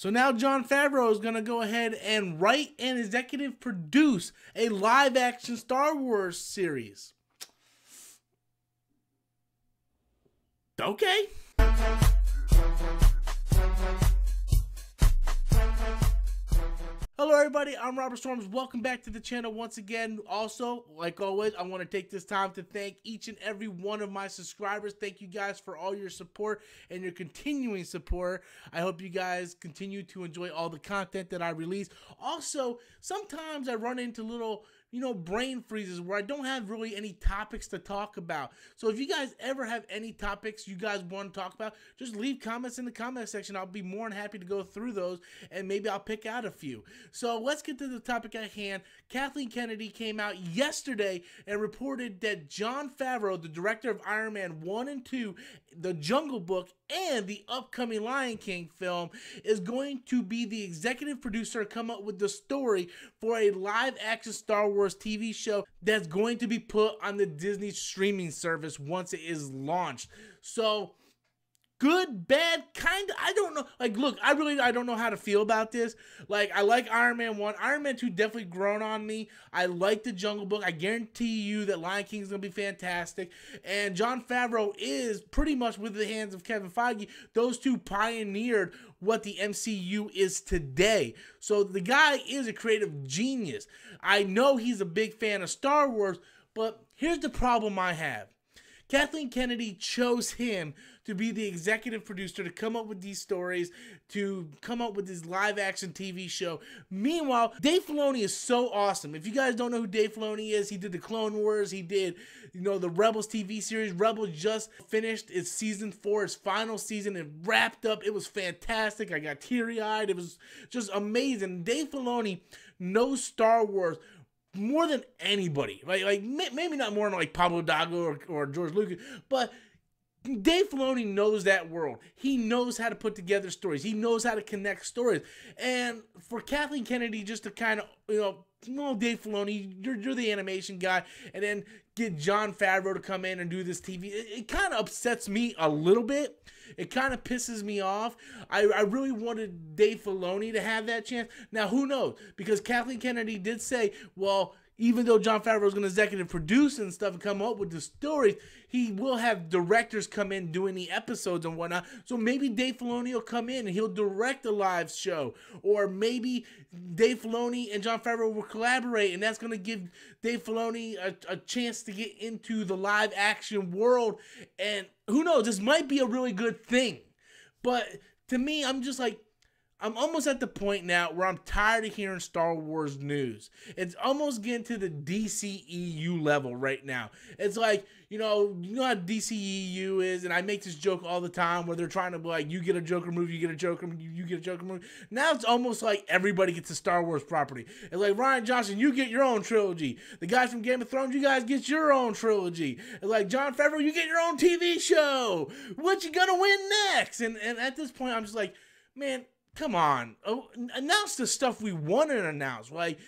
So now Jon Favreau is going to go ahead and write and executive produce a live-action Star Wars series. Okay. Hello everybody, I'm Robert Storms. Welcome back to the channel once again. Also, like always, I want to take this time to thank each and every one of my subscribers. Thank you guys for all your support and your continuing support. I hope you guys continue to enjoy all the content that I release. Also, sometimes I run into little brain freezes where I don't have really any topics to talk about. So if you guys ever have any topics you guys want to talk about, just leave comments in the comment section. I'll be more than happy to go through those, and maybe I'll pick out a few. So let's get to the topic at hand. Kathleen Kennedy came out yesterday and reported that Jon Favreau, the director of Iron Man 1 and 2, The Jungle Book, and the upcoming Lion King film, is going to be the executive producer to come up with the story for a live-action Star Wars TV show that's going to be put on the Disney streaming service once it is launched. So, good, bad, kind of, I don't know. Like, look, I don't know how to feel about this. Like, I like Iron Man 1. Iron Man 2 definitely grown on me. I like The Jungle Book. I guarantee you that Lion King is going to be fantastic. And Jon Favreau is pretty much with the hands of Kevin Feige. Those two pioneered what the MCU is today. So the guy is a creative genius. I know he's a big fan of Star Wars, but here's the problem I have. Kathleen Kennedy chose him to be the executive producer, to come up with these stories, to come up with this live-action TV show. Meanwhile, Dave Filoni is so awesome. If you guys don't know who Dave Filoni is, he did the Clone Wars. He did, the Rebels TV series. Rebels just finished its season 4, its final season. It wrapped up. It was fantastic. I got teary-eyed. It was just amazing. Dave Filoni knows Star Wars more than anybody, right? Like maybe not more than like Pablo Dago or George Lucas, but Dave Filoni knows that world. He knows how to put together stories. He knows how to connect stories. And for Kathleen Kennedy just to kind of, no, Dave Filoni, you're the animation guy, and then get Jon Favreau to come in and do this TV, it kind of upsets me a little bit. It kind of pisses me off. I really wanted Dave Filoni to have that chance. Now, who knows? Because Kathleen Kennedy did say, well, even though Jon Favreau is going to executive produce and stuff and come up with the stories, he will have directors come in doing the episodes and whatnot. So maybe Dave Filoni will come in and he'll direct a live show. Or maybe Dave Filoni and Jon Favreau will collaborate, and that's going to give Dave Filoni a chance to get into the live action world. And who knows, this might be a really good thing. But to me, I'm just like, I'm almost at the point now where I'm tired of hearing Star Wars news. It's almost getting to the DCEU level right now. It's like, you know how DCEU is, and I make this joke all the time where they're trying to be like, you get a Joker movie, you get a Joker movie, you get a Joker movie. Now it's almost like everybody gets a Star Wars property. It's like, Rian Johnson, you get your own trilogy. The guys from Game of Thrones, you guys get your own trilogy. It's like, Jon Favreau, you get your own TV show. What you gonna win next? And at this point, I'm just like, man, come on, announce the stuff we want to announce. Like,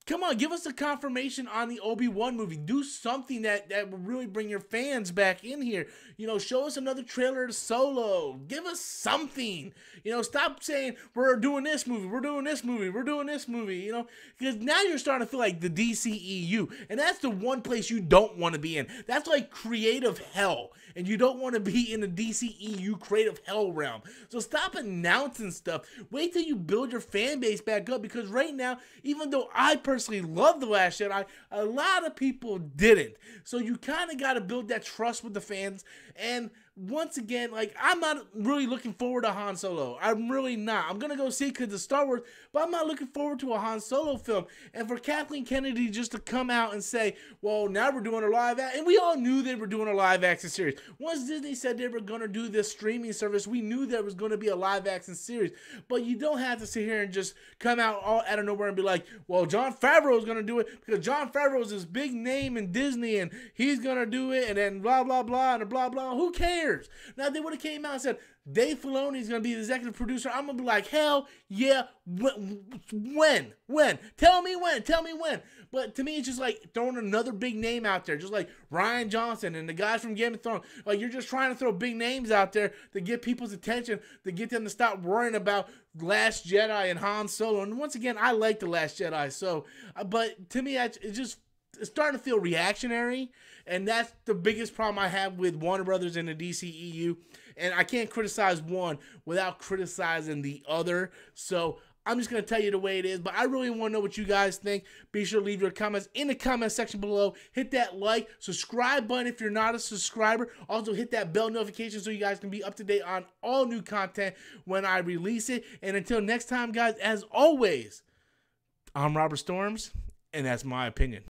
come on, give us a confirmation on the Obi-Wan movie. Do something that will really bring your fans back in here. Show us another trailer to Solo. Give us something. Stop saying, we're doing this movie, we're doing this movie, we're doing this movie, because now you're starting to feel like the DCEU, and that's the one place you don't want to be in. That's like creative hell, and you don't want to be in the DCEU creative hell realm. So stop announcing stuff. Wait till you build your fan base back up, because right now, even though I personally love The Last Jedi, a lot of people didn't. So you kind of got to build that trust with the fans. And once again, like, I'm not really looking forward to Han Solo. I'm really not. I'm going to go see it because it's Star Wars, but I'm not looking forward to a Han Solo film. And for Kathleen Kennedy just to come out and say, well, now we're doing a live action, and we all knew they were doing a live action series. Once Disney said they were going to do this streaming service, we knew there was going to be a live action series. But you don't have to sit here and just come out all out of nowhere and be like, well, Jon Favreau is going to do it because Jon Favreau is this big name in Disney and he's going to do it, and then blah, blah, blah, and blah, blah. Who cares? Now, they would have came out and said, Dave Filoni is going to be the executive producer, I'm going to be like, hell yeah. When? Tell me when. But to me, it's just like throwing another big name out there, just like Rian Johnson and the guys from Game of Thrones. Like, you're just trying to throw big names out there to get people's attention, to get them to stop worrying about Last Jedi and Han Solo. And once again, I like The Last Jedi. So, but to me, it's starting to feel reactionary. And that's the biggest problem I have with Warner Brothers and the DCEU. And I can't criticize one without criticizing the other. So I'm just going to tell you the way it is. But I really want to know what you guys think. Be sure to leave your comments in the comment section below. Hit that like, subscribe button if you're not a subscriber. Also, hit that bell notification so you guys can be up to date on all new content when I release it. And until next time, guys, as always, I'm Robert Storms, and that's my opinion.